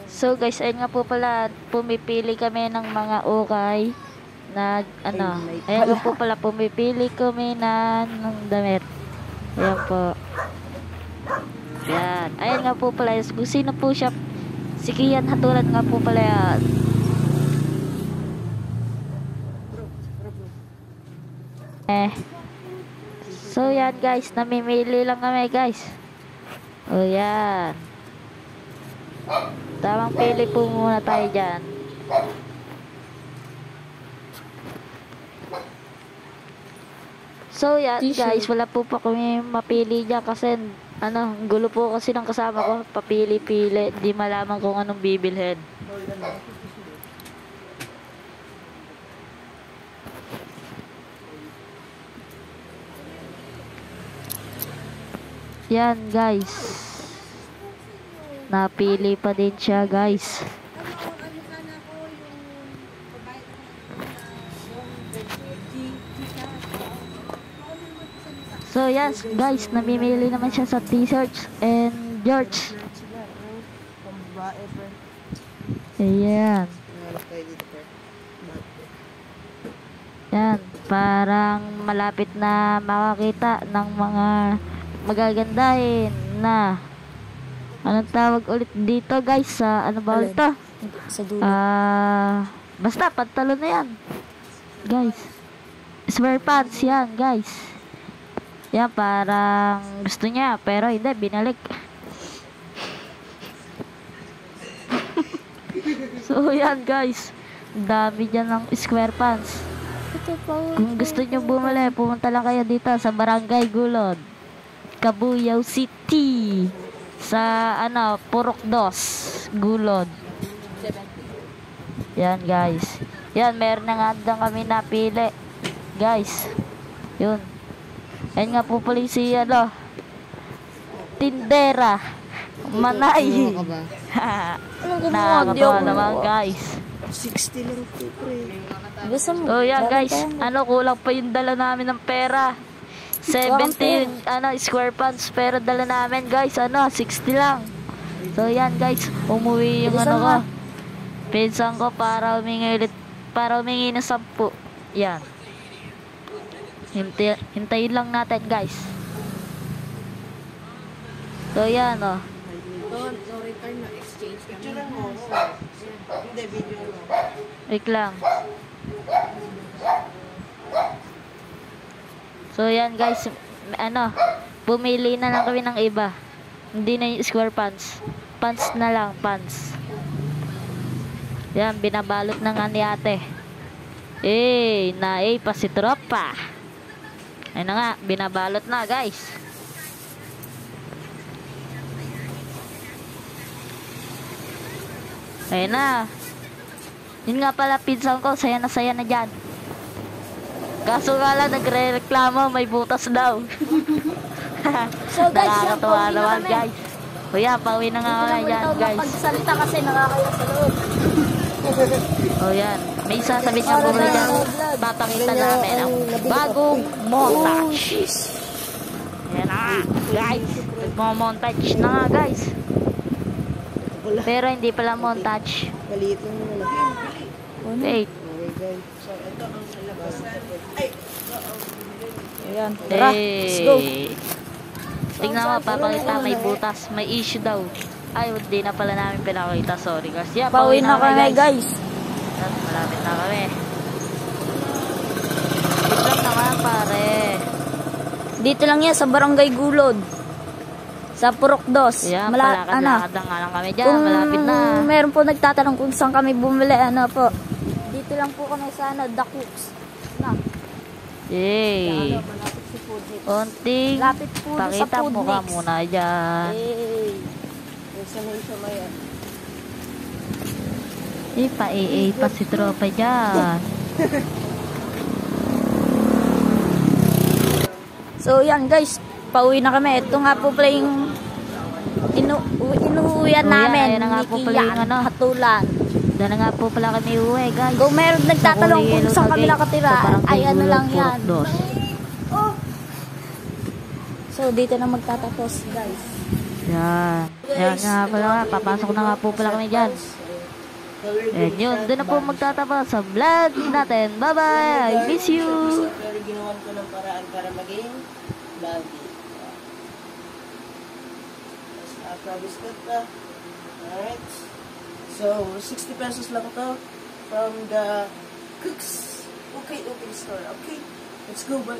So guys, ayun nga po pala, pumipili kami ng mga ukay na ano, ayun nga po pala, pumipili kami ng damit. Ayan po. Yan. Ayun nga po pala, kung sino po siya, si Kian Hatulan nga po pala yan. So yan guys, namimili lang kami guys. O yan. Tamang pili po muna tayo dyan. So yan guys, wala po pa kami mapili dyan kasi ano, gulo po kasi ng kasama ko, papili-pili, di malaman kung anong bibilhin. Yan guys, napili pa din siya guys. So yes guys, namimili naman siya sa t-shirts and shorts. Ayan. Yan, parang malapit na makakita ng mga magagandahin na anong tawag ulit dito guys, sa ano ba ulit to? Sa dulo. Basta pantalon na yan guys, swear pants yan guys. Yan, parang gusto niya pero hindi, binalik. So yan guys, dami dyan ng square pants. Kung gusto nyo bumili, pumunta lang kayo dito sa Barangay Gulod, Cabuyao City, sa ano, Purok 2 Gulod. Yan guys. Yan, meron na nga doon kami napili guys. Yun. Yan nga po pala si ano, Tindera Manay. Nakakatawa naman guys. 60 lang po pre. Oh yan guys, ano, kulang pa yung dala namin ng pera. 17 ano, square pants, pero dala namin guys, ano, 60 lang. So yan guys, umuwi yung ano ko, pinsan ko, para humingi ng 10. Yan. Hintayin lang natin guys. So yan oh. No return, no exchange. Picture mo. Hindi, video mo. Wait lang. So yan guys, ano, bumili na lang kami ng iba. Hindi na yung square pants. Pants na lang, pants. Yan, binabalot na nga ni ate. Pa si tropa. Ayun na nga, binabalot na guys. Ayun na. Yun nga pala, pinsan ko, saya na dyan. Kaso nga lang, nagre-reklamo, may butas daw. So guys, nakakatawa naman guys. Kuya, pauwi na nga kami dyan guys. Pagsalita kasi nakakaya sa loob. O yan, may sasabihin nga po na dyan. Papakita namin ang bagong montage. Yan na nga guys, nagmo-montage na nga guys. Pero hindi pala montage. Maliit lang naman. Wait. Ayan, tara, let's go. Tingnan mo, papakita, may butas, may issue daw. Ay, hindi na pala namin pinakita, sorry guys. Yeah, pauwi na kami guys. Yan, malapit na kami. Wait lang naman pare. Dito lang yan sa Barangay Gulod, sa Purok 2. Yan, palakad-lakad lang kami dyan, malapit na. Meron po nagtatanong kung saan kami bumili, ano po, dito lang po kami sa ano, The Cooks na. Yay. Konting lapit po sa pakita mo ka muna dyan. Pa si tropa dyan. So yan guys, pauwi na kami. Ito nga po pala yung inuuwian namin ni Kian Hatulan. Doon na nga po pala kami uwi guys. Kung meron nagtatanong kung saan kami nakatira, ay ano lang yan. So dito na magtatapos guys. Yan. Yan nga pala nga. Papasok na nga po pala kami dyan. And yun, doon na po magtatapos sa vlog natin. Bye-bye! I miss you! Pero ginawan ko ng paraan para maging lagi. Promise ko ito. Alright. So, 60 pesos lang to from the Cooks Okay store. Okay, let's go, bye.